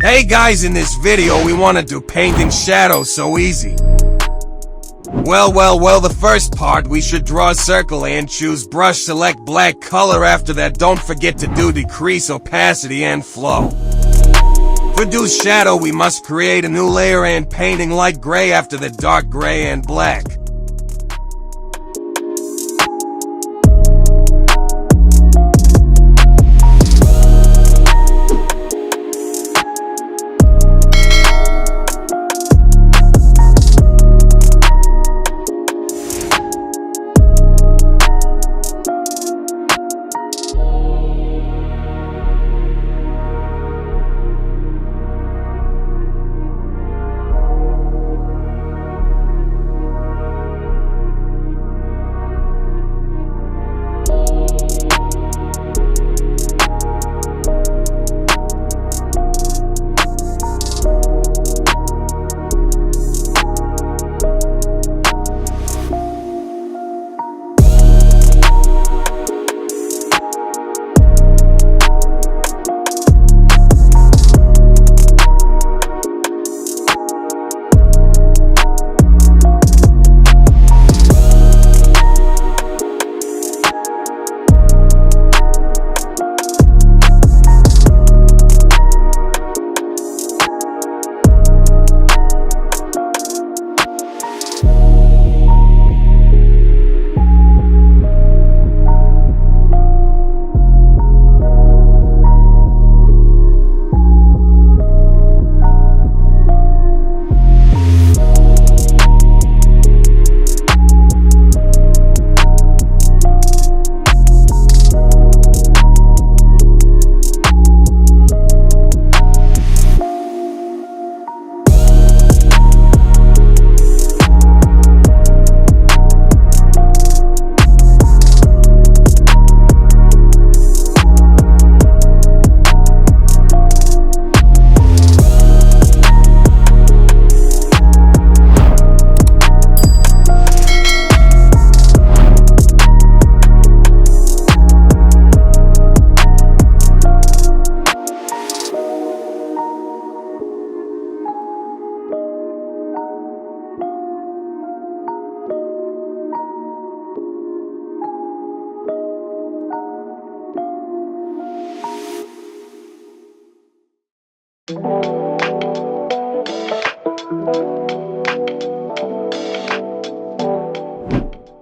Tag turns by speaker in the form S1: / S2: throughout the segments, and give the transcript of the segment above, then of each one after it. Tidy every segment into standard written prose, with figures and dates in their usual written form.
S1: Hey guys, in this video we want to do painting shadows so easy. Well, the first part we should draw a circle and choose brush, select black color. After that, don't forget to do decrease opacity and flow. To do shadow we must create a new layer and painting light gray after the dark gray and black.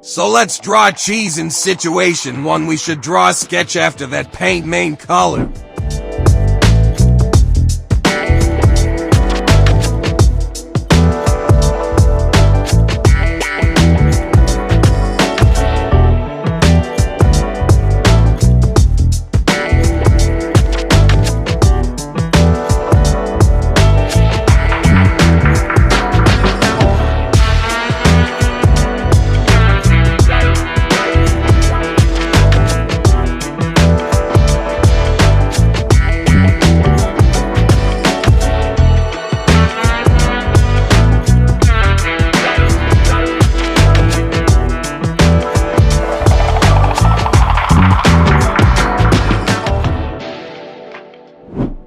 S1: So let's draw cheese in situation 1. We should draw a sketch after that, paint main color.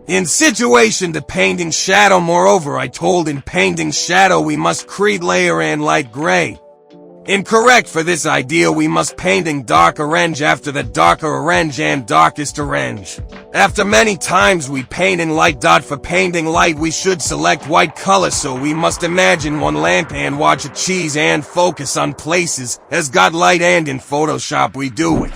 S1: In situation to painting shadow, moreover, I told in painting shadow we must create layer and light gray. Incorrect for this idea, we must painting dark orange after the darker orange and darkest orange. After many times we painting light dot for painting light we should select white color, so we must imagine one lamp and watch a cheese and focus on places as got light, and in Photoshop we do it.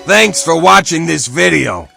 S1: Thanks for watching this video.